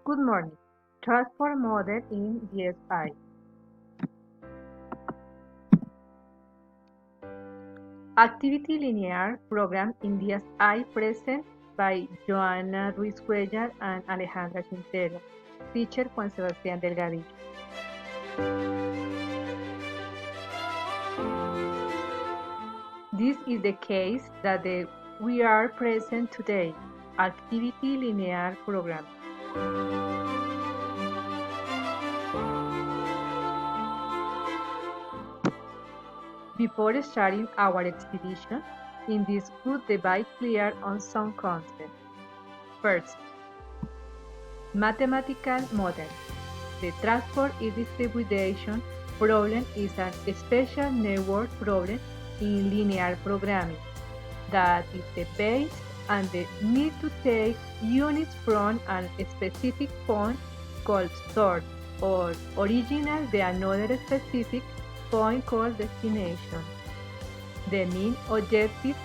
Good morning. Transport model in DSI. Activity linear program in DSI present by Joana Ruiz Cuellar and Alejandra Quintero. Teacher Juan Sebastián Delgadillo. This is the case that we are present today. Activity linear program. Before starting our expedition, in this would divide clear on some concepts. First, mathematical model. The transport and distribution problem is a special network problem in linear programming that is the base and the need to take units from a specific point called source or original the another specific point called destination. The main objective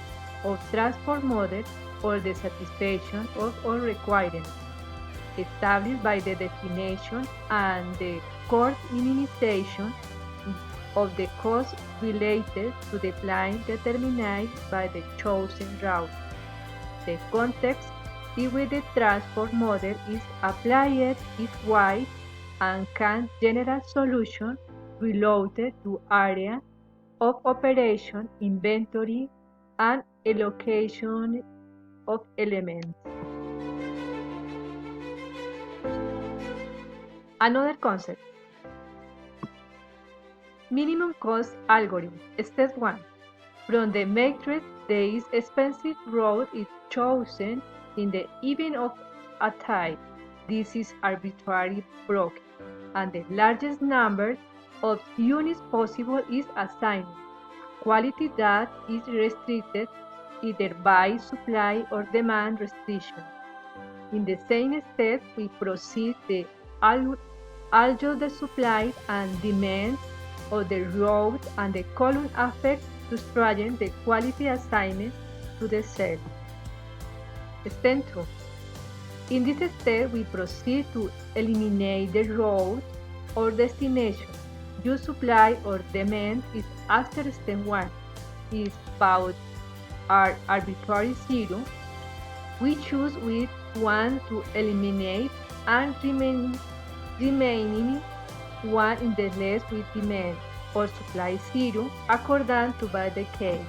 of transport model or the satisfaction of all requirements established by the definition and the cost minimization of the cost related to the plan determined by the chosen route. The context in which the transport model is applied is wide and can generate solutions related to area of operation, inventory, and allocation of elements. Another concept. Minimum cost algorithm. Step 1. From the matrix, the expensive route is chosen in the event of a type. This is arbitrarily broken, and the largest number of units possible is assigned. Quality that is restricted either by supply or demand restriction. In the same step, we proceed to adjust the supply and demand of the route and the column affect to strengthen the quality assignment to the cell. Step 2. In this step, we proceed to eliminate the route or destination. Use supply or demand is after step 1 is both are arbitrary 0. We choose with 1 to eliminate and remaining 1 in the list with demand or supply 0 according to by the case.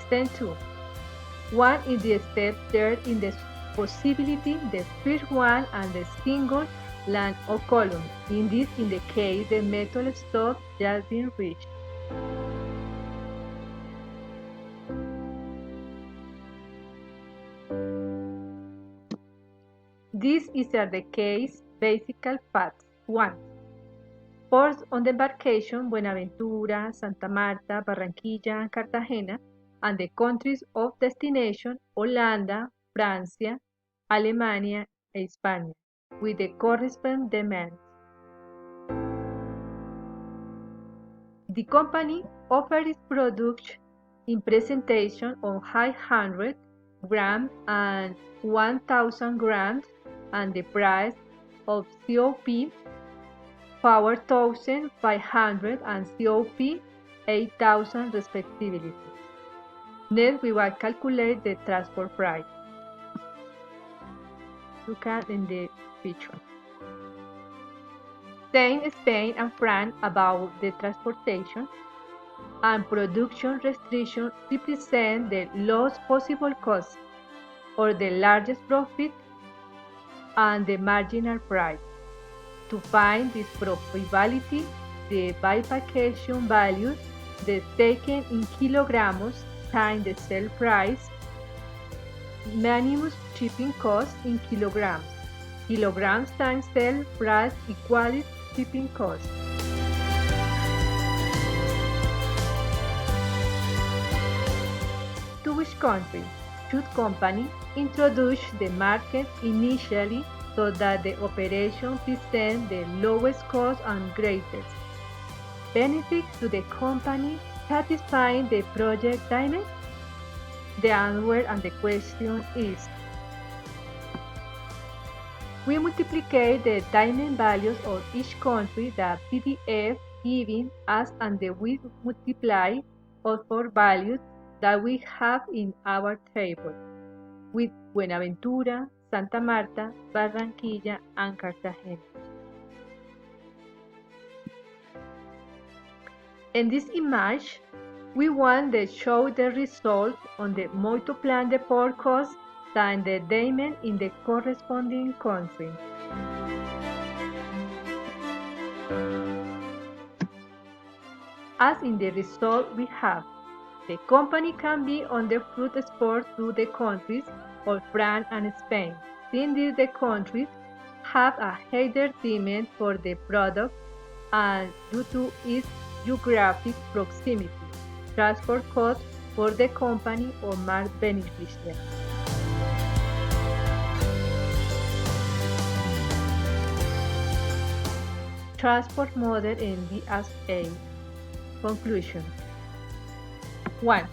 Step 2. 1 in the step there in the possibility the first one and the single line or column. In the case the method stop just being reached. This is the case basic facts. 1. Ports on the embarkation Buenaventura, Santa Marta, Barranquilla, and Cartagena, and the countries of destination Holanda, Francia, Alemania, and Spain, with the corresponding demands. The company offers its products in presentation on 500 grams and 1000 grams, and the price of COP 4,500 and COP 8,000 respectively. Next, we will calculate the transport price. Look at in the picture. Saying Spain and France about the transportation and production restriction represent the lowest possible cost or the largest profit and the marginal price. To find this probability, the bifurcation values the taken in kilograms times the sale price, minimum shipping cost in kilograms. Kilograms times sale price equals shipping cost. To which country should company introduce the market initially so that the operation presents the lowest cost and greatest benefit to the company, satisfying the project demand? The answer and the question is We multiply the diamond values of each country, the PDF giving us, and then we multiply all four values that we have in our table with Buenaventura, Santa Marta, Barranquilla, and Cartagena. In this image, we want to show the result on the multiplying the port cost times the diamond in the corresponding country. As in the result we have, the company can be on the fruit export to the countries of France and Spain, since the countries have a higher demand for the product and due to its geographic proximity, transport costs for the company are more beneficial. Transport model in DSA. Conclusion. 1.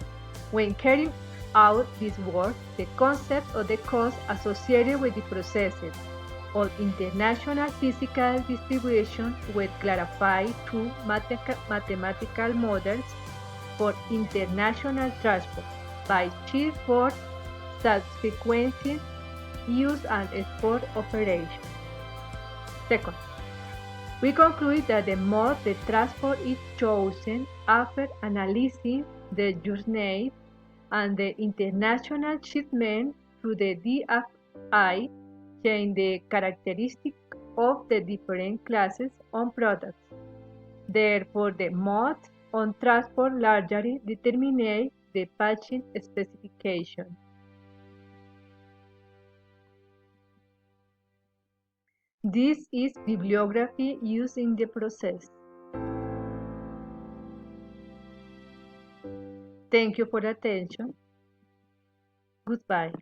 When carrying out this work, the concept of the cost associated with the processes of international physical distribution were clarified through mathematical models for international transport by Chief for subsequent use and export operations. Second, we conclude that the mode the transport is chosen after analyzing the journey and the international shipment through the DFI change the characteristics of the different classes of products. Therefore, the mode on transport largely determines the patching specification. This is bibliography used in the process. Thank you for attention. Goodbye.